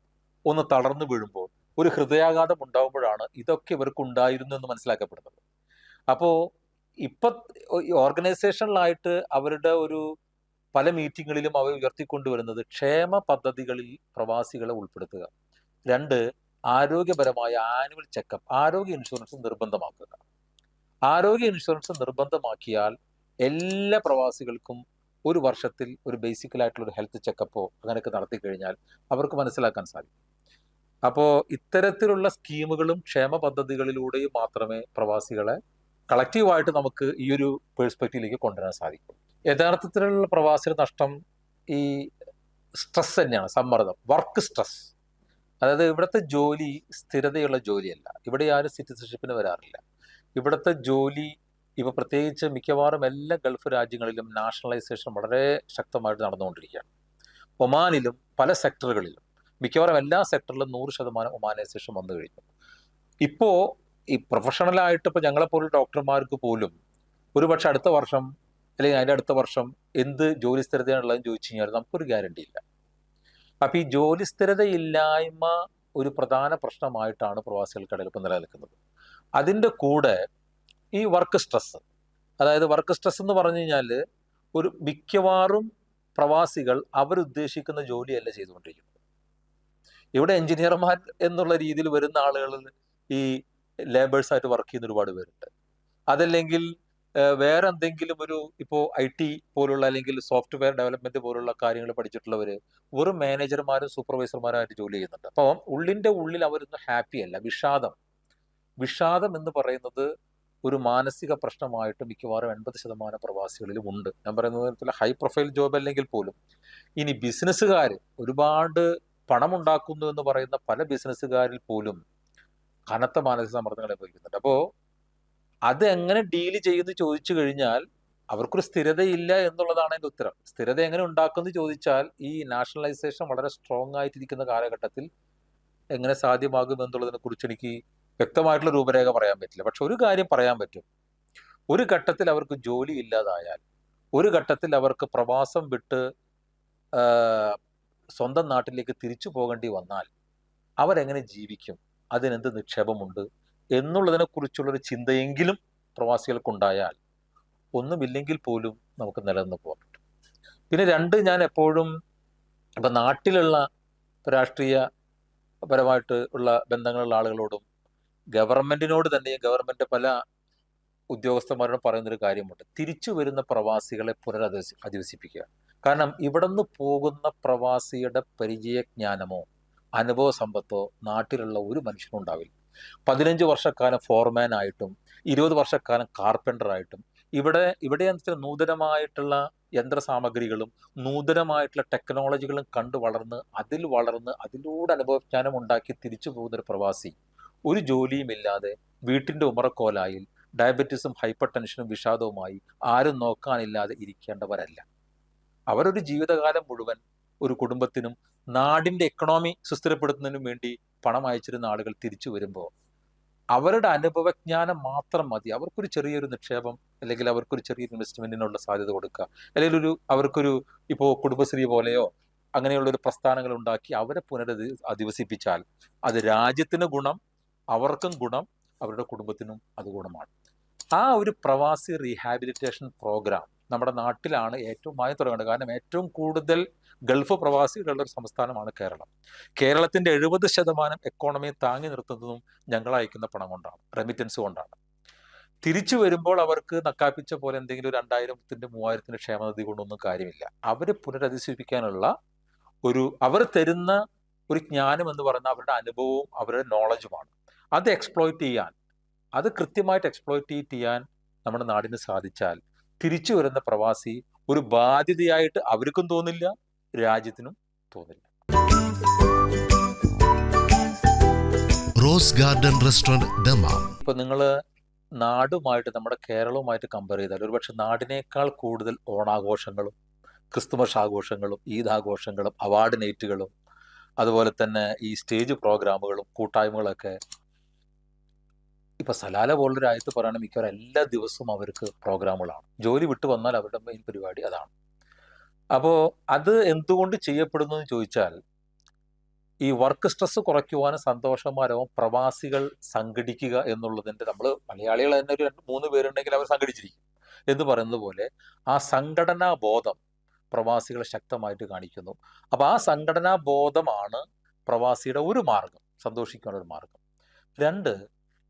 ഒന്ന് തളർന്നു വീഴുമ്പോൾ, ഒരു ഹൃദയാഘാതം ഉണ്ടാകുമ്പോഴാണ് ഇതൊക്കെ ഇവർക്ക് ഉണ്ടായിരുന്നു എന്ന് മനസ്സിലാക്കപ്പെടുന്നത്. അപ്പോൾ ഇപ്പം ഓർഗനൈസേഷനിലായിട്ട് അവരുടെ ഒരു പല മീറ്റിങ്ങുകളിലും അവർ ഉയർത്തിക്കൊണ്ടുവരുന്നത് ക്ഷേമ പദ്ധതികളിൽ പ്രവാസികളെ ഉൾപ്പെടുത്തുക. 2, ആരോഗ്യപരമായ ആനുവൽ ചെക്കപ്പ്, ആരോഗ്യ ഇൻഷുറൻസ് നിർബന്ധമാക്കുക. ആരോഗ്യ ഇൻഷുറൻസ് നിർബന്ധമാക്കിയാൽ എല്ലാ പ്രവാസികൾക്കും ഒരു വർഷത്തിൽ ഒരു ബേസിക്കലായിട്ടുള്ള ഒരു ഹെൽത്ത് ചെക്കപ്പോ അങ്ങനെയൊക്കെ നടത്തി കഴിഞ്ഞാൽ അവർക്ക് മനസ്സിലാക്കാൻ സാധിക്കും. അപ്പോൾ ഇത്തരത്തിലുള്ള സ്കീമുകളും ക്ഷേമ പദ്ധതികളിലൂടെയും മാത്രമേ പ്രവാസികളെ കളക്റ്റീവായിട്ട് നമുക്ക് ഈ ഒരു പേഴ്സ്പെക്റ്റീവിലേക്ക് കൊണ്ടുവരാൻ സാധിക്കും. യഥാർത്ഥത്തിലുള്ള പ്രവാസിയുടെ നഷ്ടം ഈ സ്ട്രെസ് തന്നെയാണ്, സമ്മർദ്ദം, വർക്ക് സ്ട്രെസ്. അതായത് ഇവിടുത്തെ ജോലി സ്ഥിരതയുള്ള ജോലിയല്ല. ഇവിടെ ആരും സിറ്റിസൺഷിപ്പിന് വരാറില്ല. ഇവിടുത്തെ ജോലി ഇപ്പോൾ പ്രത്യേകിച്ച് മിക്കവാറും എല്ലാ ഗൾഫ് രാജ്യങ്ങളിലും നാഷണലൈസേഷൻ വളരെ ശക്തമായിട്ട് നടന്നുകൊണ്ടിരിക്കുകയാണ്. ഒമാനിലും പല സെക്ടറുകളിലും, മിക്കവാറും എല്ലാ സെക്ടറിലും 100% ഒമാനൈസേഷൻ വന്നു കഴിഞ്ഞു. ഇപ്പോൾ ഈ പ്രൊഫഷണലായിട്ട് ഇപ്പോൾ ഞങ്ങളെപ്പോലുള്ള ഡോക്ടർമാർക്ക് പോലും ഒരുപക്ഷെ അടുത്ത വർഷം അല്ലെങ്കിൽ അതിൻ്റെ അടുത്ത വർഷം എന്ത് ജോലി സ്ഥിരതയാണുള്ളതെന്ന് ചോദിച്ചു കഴിഞ്ഞാൽ നമുക്കൊരു ഗ്യാരണ്ടി ഇല്ല. അപ്പം ഈ ജോലി സ്ഥിരതയില്ലായ്മ ഒരു പ്രധാന പ്രശ്നമായിട്ടാണ് പ്രവാസികൾക്കിടയിൽ ഇപ്പോൾ നിലനിൽക്കുന്നത്. അതിൻ്റെ കൂടെ ഈ വർക്ക് സ്ട്രെസ്, അതായത് വർക്ക് സ്ട്രെസ് എന്ന് പറഞ്ഞു കഴിഞ്ഞാൽ ഒരു മിക്കവാറും പ്രവാസികൾ അവരുദ്ദേശിക്കുന്ന ജോലിയല്ല ചെയ്തുകൊണ്ടിരിക്കുന്നത്. ഇവിടെ എഞ്ചിനീയർമാർ എന്നുള്ള രീതിയിൽ വരുന്ന ആളുകൾ ഈ ലേബേഴ്സായിട്ട് വർക്ക് ചെയ്യുന്ന ഒരുപാട് പേരുണ്ട്. അതല്ലെങ്കിൽ വേറെ എന്തെങ്കിലും ഒരു ഇപ്പോൾ IT പോലുള്ള അല്ലെങ്കിൽ സോഫ്റ്റ്വെയർ ഡെവലപ്മെന്റ് പോലുള്ള കാര്യങ്ങൾ പഠിച്ചിട്ടുള്ളവർ വെറും മാനേജർമാരും സൂപ്പർവൈസർമാരുമായിട്ട് ജോലി ചെയ്യുന്നുണ്ട്. അപ്പോൾ ഉള്ളിൻ്റെ ഉള്ളിൽ അവരൊന്നും ഹാപ്പി അല്ല. വിഷാദം എന്ന് പറയുന്നത് ഒരു മാനസിക പ്രശ്നമായിട്ട് മിക്കവാറും 80% പ്രവാസികളിലും ഉണ്ട്. ഞാൻ പറയുന്നത് ഹൈ പ്രൊഫൈൽ ജോബ് അല്ലെങ്കിൽ പോലും. ഇനി ബിസിനസ്സുകാർ ഒരുപാട് പണമുണ്ടാക്കുന്നു എന്ന് പറയുന്ന പല ബിസിനസ്സുകാരിൽ പോലും കനത്ത മാനസിക സമ്മർദ്ദങ്ങൾ അനുഭവിക്കുന്നുണ്ട്. അപ്പോൾ അത് എങ്ങനെ ഡീൽ ചെയ്യുന്നു ചോദിച്ചു കഴിഞ്ഞാൽ അവർക്കൊരു സ്ഥിരതയില്ല എന്നുള്ളതാണ് അതിൻ്റെ ഉത്തരം. സ്ഥിരത എങ്ങനെ ഉണ്ടാക്കുമെന്ന് ചോദിച്ചാൽ ഈ നാഷണലൈസേഷൻ വളരെ സ്ട്രോങ് ആയിട്ടിരിക്കുന്ന കാലഘട്ടത്തിൽ എങ്ങനെ സാധ്യമാകും എന്നുള്ളതിനെ കുറിച്ച് എനിക്ക് വ്യക്തമായിട്ടുള്ള രൂപരേഖ പറയാൻ പറ്റില്ല. പക്ഷെ ഒരു കാര്യം പറയാൻ പറ്റും, ഒരു ഘട്ടത്തിൽ അവർക്ക് ജോലി ഇല്ലാതായാൽ, ഒരു ഘട്ടത്തിൽ അവർക്ക് പ്രവാസം വിട്ട് സ്വന്തം നാട്ടിലേക്ക് തിരിച്ചു പോകേണ്ടി വന്നാൽ അവരെങ്ങനെ ജീവിക്കും, അതിനെന്ത് നിക്ഷേപമുണ്ട് എന്നുള്ളതിനെ കുറിച്ചുള്ളൊരു ചിന്തയെങ്കിലും പ്രവാസികൾക്കുണ്ടായാൽ ഒന്നുമില്ലെങ്കിൽ പോലും നമുക്ക് നിലനിന്ന് പോകാൻ പറ്റും. പിന്നെ 2, ഞാൻ എപ്പോഴും ഇപ്പം നാട്ടിലുള്ള രാഷ്ട്രീയപരമായിട്ട് ഉള്ള ബന്ധങ്ങളുള്ള ആളുകളോടും ഗവൺമെന്റിനോട് തന്നെയും ഗവൺമെന്റ് പല ഉദ്യോഗസ്ഥന്മാരോടും പറയുന്നൊരു കാര്യമുണ്ട്, തിരിച്ചു വരുന്ന പ്രവാസികളെ അധിവസിപ്പിക്കുക. കാരണം ഇവിടെ നിന്ന് പോകുന്ന പ്രവാസിയുടെ പരിചയജ്ഞാനമോ അനുഭവ സമ്പത്തോ നാട്ടിലുള്ള ഒരു മനുഷ്യനും ഉണ്ടാവില്ല. 15 വർഷക്കാലം ഫോർമാൻ ആയിട്ടും 20 വർഷക്കാലം കാർപ്പൻ്ററായിട്ടും ഇവിടെ നൂതനമായിട്ടുള്ള യന്ത്രസാമഗ്രികളും നൂതനമായിട്ടുള്ള ടെക്നോളജികളും കണ്ടു വളർന്ന് അതിലൂടെ അനുഭവജ്ഞാനം ഉണ്ടാക്കി തിരിച്ചു പോകുന്നൊരു പ്രവാസി ഒരു ജോലിയുമില്ലാതെ വീട്ടിൻ്റെ ഉമറക്കോലായിൽ ഡയബറ്റീസും ഹൈപ്പർ ടെൻഷനും വിഷാദവുമായി ആരും നോക്കാനില്ലാതെ ഇരിക്കേണ്ടവരല്ല. അവരൊരു ജീവിതകാലം മുഴുവൻ ഒരു കുടുംബത്തിനും നാടിൻ്റെ എക്കണോമി സുസ്ഥിരപ്പെടുത്തുന്നതിനും വേണ്ടി പണം അയച്ചിരുന്ന ആളുകൾ തിരിച്ചു വരുമ്പോൾ അവരുടെ അനുഭവജ്ഞാനം മാത്രം മതി. അവർക്കൊരു ചെറിയൊരു നിക്ഷേപം അല്ലെങ്കിൽ അവർക്കൊരു ചെറിയൊരു ഇൻവെസ്റ്റ്മെന്റിനുള്ള സാധ്യത കൊടുക്കുക, അല്ലെങ്കിൽ അവർക്കൊരു ഇപ്പോൾ കുടുംബശ്രീ പോലെയോ അങ്ങനെയുള്ളൊരു പ്രസ്ഥാനങ്ങൾ ഉണ്ടാക്കി അവരെ അധിവസിപ്പിച്ചാൽ അത് രാജ്യത്തിന് ഗുണം, അവർക്കും ഗുണം, അവരുടെ കുടുംബത്തിനും അത് ഗുണമാണ്. ആ ഒരു പ്രവാസി റീഹാബിലിറ്റേഷൻ പ്രോഗ്രാം നമ്മുടെ നാട്ടിലാണ് ഏറ്റവും തുടങ്ങേണ്ടത്. കാരണം ഏറ്റവും കൂടുതൽ ഗൾഫ് പ്രവാസികളുള്ള ഒരു സംസ്ഥാനമാണ് കേരളം. കേരളത്തിൻ്റെ 70% എക്കോണമിയെ താങ്ങി നിർത്തുന്നതും ഞങ്ങൾ അയക്കുന്ന പണം കൊണ്ടാണ്, റെമിറ്റൻസ് കൊണ്ടാണ്. തിരിച്ചു വരുമ്പോൾ അവർക്ക് നക്കാപ്പിച്ച പോലെ എന്തെങ്കിലും 2000-3000 ക്ഷേമനിധി കൊണ്ടൊന്നും കാര്യമില്ല. അവരെ പുനരധിവസിപ്പിക്കാനുള്ള അവർ തരുന്ന ഒരു ജ്ഞാനം എന്ന് പറയുന്ന അവരുടെ അനുഭവവും അവരുടെ നോളജുമാണ്. അത് കൃത്യമായിട്ട് എക്സ്പ്ലോയിറ്റ് ചെയ്യാൻ നമ്മുടെ നാടിന് സാധിച്ചാൽ തിരിച്ചു വരുന്ന പ്രവാസി ഒരു ബാധ്യതയായിട്ട് അവർക്കും തോന്നില്ല, രാജ്യത്തിനും തോന്നില്ല.
Rose Garden Restaurant Dammam.
ഇപ്പൊ നിങ്ങൾ നാടുമായിട്ട്, നമ്മുടെ കേരളവുമായിട്ട് കമ്പയർ ചെയ്താൽ ഒരുപക്ഷെ നാടിനേക്കാൾ കൂടുതൽ ഓണാഘോഷങ്ങളും ക്രിസ്തുമസ് ആഘോഷങ്ങളും ഈദ് ആഘോഷങ്ങളും അവാർഡ് നൈറ്റുകളും അതുപോലെ തന്നെ ഈ സ്റ്റേജ് പ്രോഗ്രാമുകളും കൂട്ടായ്മകളൊക്കെ ഇപ്പൊ സലാല പോലുള്ള രാജ്യത്ത് പറയുകയാണെങ്കിൽ മിക്കവാറും എല്ലാ ദിവസവും അവർക്ക് പ്രോഗ്രാമുകളാണ്. ജോലി വിട്ടു വന്നാൽ അവരുടെ മെയിൻ പരിപാടി അതാണ്. അപ്പോൾ അത് എന്തുകൊണ്ട് ചെയ്യപ്പെടുന്നു എന്ന് ചോദിച്ചാൽ, ഈ വർക്ക് സ്ട്രെസ് കുറയ്ക്കുവാനും സന്തോഷമാരവും പ്രവാസികൾ സംഘടിക്കുക എന്നുള്ളതിൻ്റെ, നമ്മൾ മലയാളികൾ തന്നെ ഒരു 2-3 പേരുണ്ടെങ്കിൽ അവർ സംഘടിച്ചിരിക്കും എന്ന് പറയുന്നത് പോലെ ആ സംഘടനാ ബോധം പ്രവാസികളെ ശക്തമായിട്ട് കാണിക്കുന്നു. അപ്പോൾ ആ സംഘടനാ ബോധമാണ് പ്രവാസിയുടെ ഒരു മാർഗം, സന്തോഷിക്കാനുള്ള ഒരു മാർഗം. 2,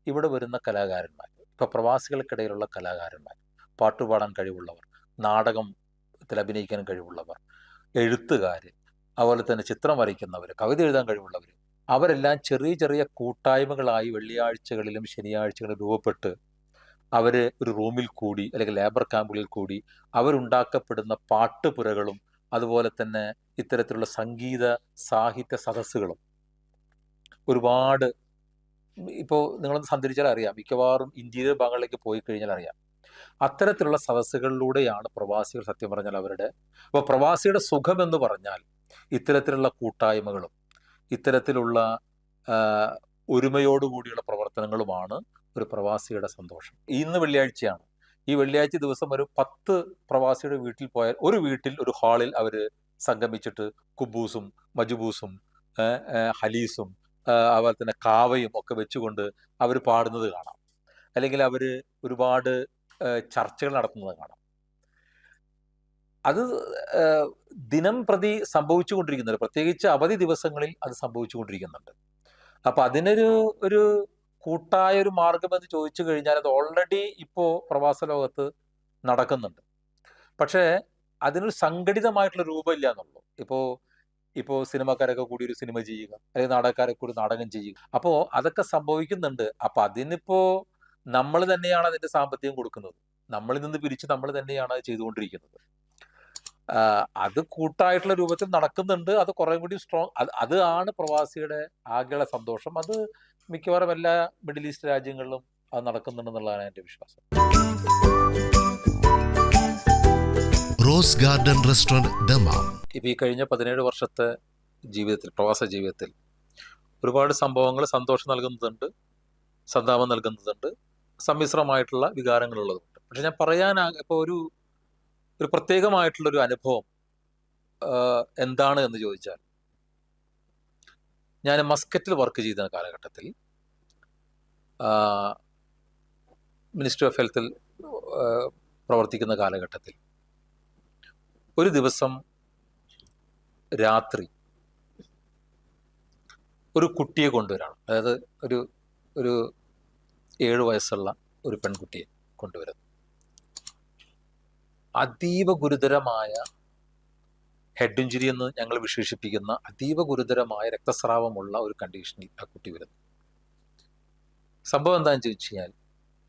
ഇവിടെ വരുന്ന കലാകാരന്മാർ, ഇപ്പോൾ പ്രവാസികൾക്കിടയിലുള്ള കലാകാരന്മാർ, പാട്ടുപാടാൻ കഴിവുള്ളവർ, നാടകത്തിൽ അഭിനയിക്കാൻ കഴിവുള്ളവർ, എഴുത്തുകാർ, അതുപോലെ തന്നെ ചിത്രം വരയ്ക്കുന്നവർ, കവിത എഴുതാൻ കഴിവുള്ളവർ, അവരെല്ലാം ചെറിയ ചെറിയ കൂട്ടായ്മകളായി വെള്ളിയാഴ്ചകളിലും ശനിയാഴ്ചകളിലും രൂപപ്പെട്ട് അവർ ഒരു റൂമിൽ കൂടി അല്ലെങ്കിൽ ലേബർ ക്യാമ്പുകളിൽ കൂടി അവരുണ്ടാക്കപ്പെടുന്ന പാട്ടുപുരകളും അതുപോലെ തന്നെ ഇത്തരത്തിലുള്ള സംഗീത സാഹിത്യ സദസ്സുകളും ഒരുപാട്, ഇപ്പോൾ നിങ്ങളൊന്ന് സഞ്ചരിച്ചാൽ അറിയാം, മിക്കവാറും ഇന്റീരിയർ ഭാഗങ്ങളിലേക്ക് പോയി കഴിഞ്ഞാൽ അറിയാം, അത്തരത്തിലുള്ള സദസ്സുകളിലൂടെയാണ് പ്രവാസികൾ സത്യം പറഞ്ഞാൽ അവരുടെ, അപ്പോൾ പ്രവാസിയുടെ സുഖം എന്ന് പറഞ്ഞാൽ ഇത്തരത്തിലുള്ള കൂട്ടായ്മകളും ഇത്തരത്തിലുള്ള ഒരുമയോടുകൂടിയുള്ള പ്രവർത്തനങ്ങളുമാണ് ഒരു പ്രവാസിയുടെ സന്തോഷം. ഇന്ന് വെള്ളിയാഴ്ചയാണ്. ഈ വെള്ളിയാഴ്ച ദിവസം ഒരു 10 പ്രവാസിയുടെ വീട്ടിൽ പോയാൽ ഒരു വീട്ടിൽ ഒരു ഹാളിൽ അവർ സംഗമിച്ചിട്ട് കുബൂസും മജുബൂസും ഹലീസും അതുപോലെ തന്നെ കാവയും ഒക്കെ വെച്ചുകൊണ്ട് അവർ പാടുന്നത് കാണാം, അല്ലെങ്കിൽ അവർ ഒരുപാട് ചർച്ചകൾ നടത്തുന്നത് കാണാം. അത് ദിനം പ്രതി സംഭവിച്ചുകൊണ്ടിരിക്കുന്നുണ്ട്, പ്രത്യേകിച്ച് അവധി ദിവസങ്ങളിൽ അത് സംഭവിച്ചുകൊണ്ടിരിക്കുന്നുണ്ട്. അപ്പം അതിനൊരു കൂട്ടായ ഒരു മാർഗം എന്ന് ചോദിച്ചു കഴിഞ്ഞാൽ അത് ഓൾറെഡി ഇപ്പോൾ പ്രവാസ ലോകത്ത് നടക്കുന്നുണ്ട്. പക്ഷേ അതിനൊരു സംഘടിതമായിട്ടുള്ള രൂപമില്ല എന്നുള്ളൂ. ഇപ്പോൾ സിനിമക്കാരൊക്കെ കൂടി ഒരു സിനിമ ചെയ്യുക, അല്ലെങ്കിൽ നാടകക്കാരൊക്കെ കൂടി നാടകം ചെയ്യുക, അപ്പോൾ അതൊക്കെ സംഭവിക്കുന്നുണ്ട്. അപ്പം അതിനിപ്പോൾ നമ്മൾ തന്നെയാണ് അതിൻ്റെ സാമ്പത്തികം കൊടുക്കുന്നത്, നമ്മളിൽ നിന്ന് പിരിച്ച് നമ്മൾ തന്നെയാണ് അത് ചെയ്തുകൊണ്ടിരിക്കുന്നത്. അത് കൂട്ടായിട്ടുള്ള രൂപത്തിൽ നടക്കുന്നുണ്ട്. അത് കുറേ കൂടി സ്ട്രോങ്, അത് ആണ് പ്രവാസിയുടെ ആകെയുള്ള സന്തോഷം. അത് മിക്കവാറും എല്ലാ മിഡിൽ ഈസ്റ്റ് രാജ്യങ്ങളിലും അത് നടക്കുന്നുണ്ടെന്നുള്ളതാണ് എൻ്റെ വിശ്വാസം.
Rose Garden Restaurant Dammam.
ഇപ്പം ഈ കഴിഞ്ഞ 17 വർഷത്തെ ജീവിതത്തിൽ, പ്രവാസ ജീവിതത്തിൽ ഒരുപാട് സംഭവങ്ങൾ സന്തോഷം നൽകുന്നതുണ്ട്, സന്താപം നൽകുന്നതുണ്ട്, സമ്മിശ്രമായിട്ടുള്ള വികാരങ്ങളുള്ളതുണ്ട്. പക്ഷെ ഞാൻ ഇപ്പോൾ ഒരു പ്രത്യേകമായിട്ടുള്ളൊരു അനുഭവം എന്താണ് എന്ന് ചോദിച്ചാൽ, ഞാൻ മസ്കറ്റിൽ വർക്ക് ചെയ്ത കാലഘട്ടത്തിൽ മിനിസ്ട്രി ഓഫ് ഹെൽത്തിൽ പ്രവർത്തിക്കുന്ന കാലഘട്ടത്തിൽ ഒരു ദിവസം രാത്രി ഒരു കുട്ടിയെ കൊണ്ടുവരാണ്, അതായത് ഒരു 7 വയസ്സുള്ള ഒരു പെൺകുട്ടിയെ കൊണ്ടുവരുന്നു. അതീവ ഗുരുതരമായ ഹെഡ് ഇഞ്ചുറി എന്ന് ഞങ്ങൾ വിശേഷിപ്പിക്കുന്ന അതീവ ഗുരുതരമായ രക്തസ്രാവമുള്ള ഒരു കണ്ടീഷനിൽ ആ കുട്ടി വരുന്നു. സംഭവം എന്താണെന്ന് ചോദിച്ചു കഴിഞ്ഞാൽ,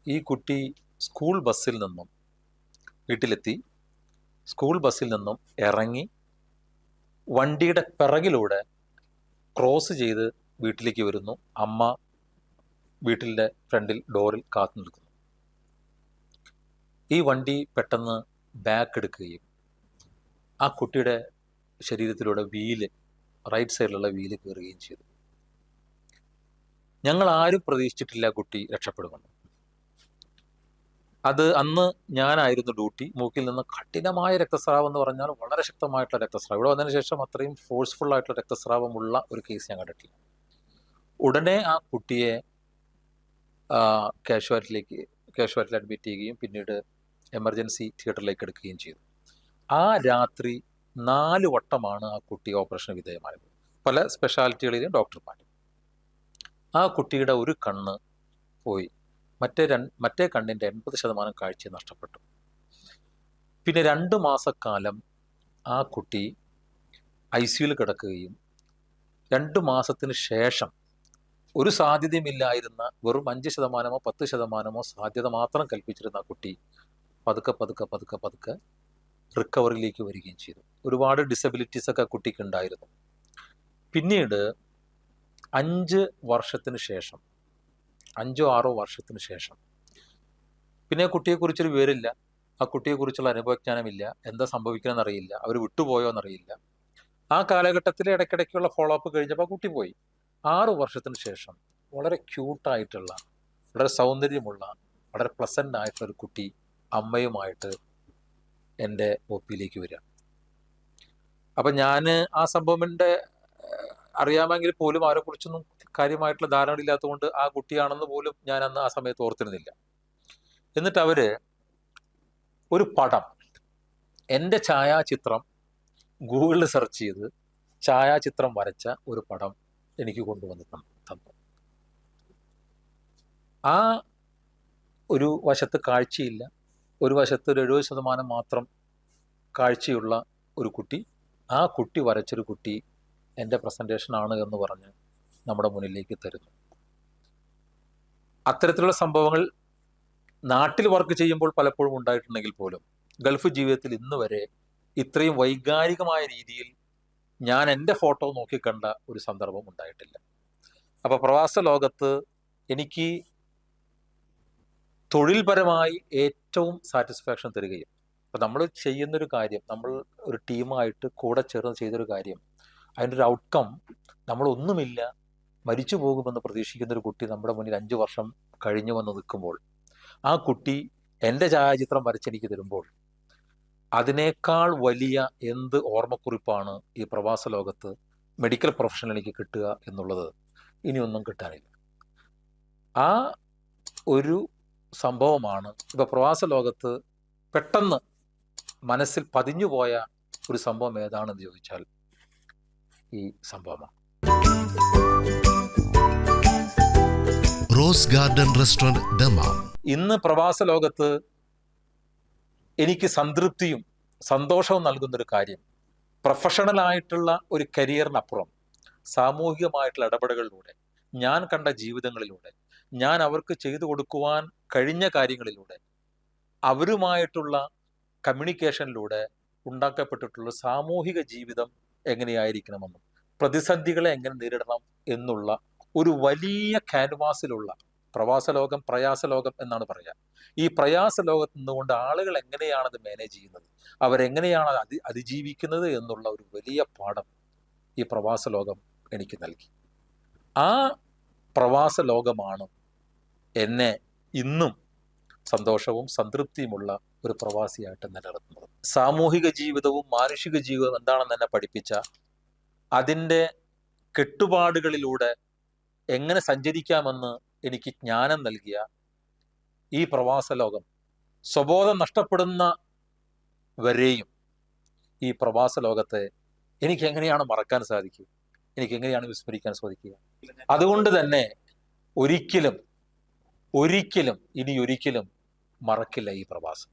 ഈ കുട്ടി സ്കൂൾ ബസ്സിൽ നിന്നും വീട്ടിലെത്തി, സ്കൂൾ ബസ്സിൽ നിന്നും ഇറങ്ങി വണ്ടിയുടെ പിറകിലൂടെ ക്രോസ് ചെയ്ത് വീട്ടിലേക്ക് വരുന്നു. അമ്മ വീട്ടിൻ്റെ ഫ്രണ്ടിൽ ഡോറിൽ കാത്തു നിൽക്കുന്നു. ഈ വണ്ടി പെട്ടെന്ന് ബാക്ക് എടുക്കുകയും ആ കുട്ടിയുടെ ശരീരത്തിലൂടെ റൈറ്റ് സൈഡിലുള്ള വീല് കയറുകയും ചെയ്തു. ഞങ്ങൾ ആരും പ്രതീക്ഷിച്ചിട്ടില്ല കുട്ടി രക്ഷപ്പെടുമെന്ന്. അത് അന്ന് ഞാനായിരുന്നു ഡ്യൂട്ടി. മൂക്കിൽ നിന്ന് കഠിനമായ രക്തസ്രാവം എന്ന് പറഞ്ഞാൽ വളരെ ശക്തമായിട്ടുള്ള രക്തസ്രാവം. ഇവിടെ വന്നതിന് ശേഷം അത്രയും ഫോഴ്സ്ഫുൾ ആയിട്ടുള്ള രക്തസ്രാവമുള്ള ഒരു കേസ് ഞാൻ കണ്ടിട്ടില്ല. ഉടനെ ആ കുട്ടിയെ കാഷ്വാലിറ്റിയിൽ അഡ്മിറ്റ് ചെയ്യുകയും പിന്നീട് എമർജൻസി തിയേറ്ററിലേക്ക് എടുക്കുകയും ചെയ്തു. ആ രാത്രി 4 വട്ടമാണ് ആ കുട്ടി ഓപ്പറേഷന് വിധേയമായത്, പല സ്പെഷ്യാലിറ്റികളിലും ഡോക്ടർമാർ. ആ കുട്ടിയുടെ ഒരു കണ്ണ് പോയി, മറ്റേ കണ്ണിൻ്റെ 80% കാഴ്ച നഷ്ടപ്പെട്ടു. പിന്നെ 2 മാസക്കാലം ആ കുട്ടി ICUവിൽ കിടക്കുകയും 2 മാസത്തിന് ശേഷം ഒരു സാധ്യതയുമില്ലായിരുന്ന വെറും 5%, 10% സാധ്യത മാത്രം കൽപ്പിച്ചിരുന്ന ആ കുട്ടി പതുക്കെ റിക്കവറിയിലേക്ക് വരികയും ചെയ്തു. ഒരുപാട് ഡിസബിലിറ്റീസ് ഒക്കെ കുട്ടിക്ക് ഉണ്ടായിരുന്നു. പിന്നീട് 5 വർഷത്തിന് ശേഷം, 5-6 വർഷത്തിന് ശേഷം പിന്നെ ആ കുട്ടിയെക്കുറിച്ചൊരു വിവരമില്ല, ആ കുട്ടിയെക്കുറിച്ചുള്ള അനുഭവജ്ഞാനമില്ല, എന്താ സംഭവിക്കണമെന്ന് അറിയില്ല, അവർ വിട്ടുപോയോ എന്നറിയില്ല. ആ കാലഘട്ടത്തിൽ ഇടയ്ക്കിടയ്ക്കുള്ള ഫോളോ അപ്പ് കഴിഞ്ഞപ്പോൾ ആ കുട്ടി പോയി. 6 വർഷത്തിന് ശേഷം വളരെ ക്യൂട്ടായിട്ടുള്ള, വളരെ സൗന്ദര്യമുള്ള, വളരെ പ്ലസൻ്റ് ആയിട്ടുള്ള ഒരു കുട്ടി അമ്മയുമായിട്ട് എൻ്റെ ഒപ്പിയിലേക്ക് വരിക. അപ്പം ഞാൻ ആ സംഭവത്തിൻ്റെ അറിയാമെങ്കിൽ പോലും അവരെക്കുറിച്ചൊന്നും കാര്യമായിട്ടുള്ള ധാരണയില്ലാത്തതുകൊണ്ട് ആ കുട്ടിയാണെന്ന് പോലും ഞാൻ അന്ന് ആ സമയത്ത് ഓർത്തിരുന്നില്ല. എന്നിട്ട് അവർ ഒരു പടം, എൻ്റെ ഛായാചിത്രം ഗൂഗിളിൽ സെർച്ച് ചെയ്ത് ഛായാചിത്രം വരച്ച ഒരു പടം എനിക്ക് കൊണ്ടുവന്ന് തന്നു. ആ ഒരു വശത്ത് കാഴ്ചയില്ല, ഒരു വശത്ത് ഒരു 70% മാത്രം കാഴ്ചയുള്ള ഒരു കുട്ടി, ആ കുട്ടി വരച്ചൊരു കുട്ടി എൻ്റെ പ്രസൻറ്റേഷനാണ് എന്ന് പറഞ്ഞ് നമ്മുടെ മുന്നിലേക്ക് തരുന്നു. അത്തരത്തിലുള്ള സംഭവങ്ങൾ നാട്ടിൽ വർക്ക് ചെയ്യുമ്പോൾ പലപ്പോഴും ഉണ്ടായിട്ടുണ്ടെങ്കിൽ പോലും ഗൾഫ് ജീവിതത്തിൽ ഇന്ന് വരെ ഇത്രയും വൈകാരികമായ രീതിയിൽ ഞാൻ എൻ്റെ ഫോട്ടോ നോക്കിക്കണ്ട ഒരു സന്ദർഭം ഉണ്ടായിട്ടില്ല. അപ്പോൾ പ്രവാസ ലോകത്ത് എനിക്ക് തൊഴിൽപരമായി ഏറ്റവും സാറ്റിസ്ഫാക്ഷൻ തരികയും, അപ്പോൾ നമ്മൾ ചെയ്യുന്നൊരു കാര്യം, നമ്മൾ ഒരു ടീമായിട്ട് കൂടെ ചേർന്ന് ചെയ്തൊരു കാര്യം, അതിൻ്റെ ഒരു ഔട്ട്കം നമ്മളൊന്നുമില്ല, മരിച്ചു പോകുമെന്ന് പ്രതീക്ഷിക്കുന്നൊരു കുട്ടി നമ്മുടെ മുന്നിൽ 5 വർഷം കഴിഞ്ഞു വന്ന് നിൽക്കുമ്പോൾ, ആ കുട്ടി എൻ്റെ ഛായാചിത്രം വരച്ചെനിക്ക് തരുമ്പോൾ, അതിനേക്കാൾ വലിയ എന്ത് ഓർമ്മക്കുറിപ്പാണ് ഈ പ്രവാസ ലോകത്ത് മെഡിക്കൽ പ്രൊഫഷനിൽ എനിക്ക് കിട്ടുക എന്നുള്ളത് ഇനിയൊന്നും കിട്ടാനില്ല. ആ ഒരു സംഭവമാണ് ഇപ്പോൾ പ്രവാസ ലോകത്ത് പെട്ടെന്ന് മനസ്സിൽ പതിഞ്ഞുപോയ ഒരു സംഭവം ഏതാണെന്ന് ചോദിച്ചാൽ ഈ സംഭവമാണ്.
Rose Garden Restaurant Dammam.
ഇന്ന് പ്രവാസ ലോകത്ത് എനിക്ക് സംതൃപ്തിയും സന്തോഷവും നൽകുന്നൊരു കാര്യം, പ്രൊഫഷണലായിട്ടുള്ള ഒരു കരിയറിനപ്പുറം സാമൂഹികമായിട്ടുള്ള ഇടപെടലുകളിലൂടെ, ഞാൻ കണ്ട ജീവിതങ്ങളിലൂടെ, ഞാൻ അവർക്ക് ചെയ്തു കൊടുക്കുവാൻ കഴിഞ്ഞ കാര്യങ്ങളിലൂടെ, അവരുമായിട്ടുള്ള കമ്മ്യൂണിക്കേഷനിലൂടെ ഉണ്ടാക്കപ്പെട്ടിട്ടുള്ള സാമൂഹിക ജീവിതം എങ്ങനെയായിരിക്കണമെന്നും പ്രതിസന്ധികളെ എങ്ങനെ നേരിടണം എന്നുള്ള ഒരു വലിയ ക്യാൻവാസിലുള്ള പ്രവാസലോകം, പ്രയാസലോകം എന്നാണ് പറയുക. ഈ പ്രയാസ ലോകത്ത് നിന്നുകൊണ്ട് ആളുകൾ എങ്ങനെയാണത് മാനേജ് ചെയ്യുന്നത്, അവരെങ്ങനെയാണ് അതിജീവിക്കുന്നത് എന്നുള്ള ഒരു വലിയ പാഠം ഈ പ്രവാസ ലോകം എനിക്ക് നൽകി. ആ പ്രവാസ ലോകമാണ് എന്നെ ഇന്നും സന്തോഷവും സംതൃപ്തിയുമുള്ള ഒരു പ്രവാസിയായിട്ട് നിലനിർത്തുന്നത്. സാമൂഹിക ജീവിതവും മാനുഷിക ജീവിതവും എന്താണെന്ന് എന്നെ പഠിപ്പിച്ച, അതിൻ്റെ കെട്ടുപാടുകളിലൂടെ എങ്ങനെ സഞ്ചരിക്കാമെന്ന് എനിക്ക് ജ്ഞാനം നൽകിയ ഈ പ്രവാസ ലോകം സ്വബോധം നഷ്ടപ്പെടുന്ന വരെയും ഈ പ്രവാസ ലോകത്തെ എനിക്ക് എങ്ങനെയാണ് മറക്കാൻ സാധിക്കുക, എനിക്ക് എങ്ങനെയാണ് വിസ്മരിക്കാൻ സാധിക്കുക? അതുകൊണ്ട് തന്നെ ഒരിക്കലും ഇനി ഒരിക്കലും മറക്കില്ല ഈ പ്രവാസം.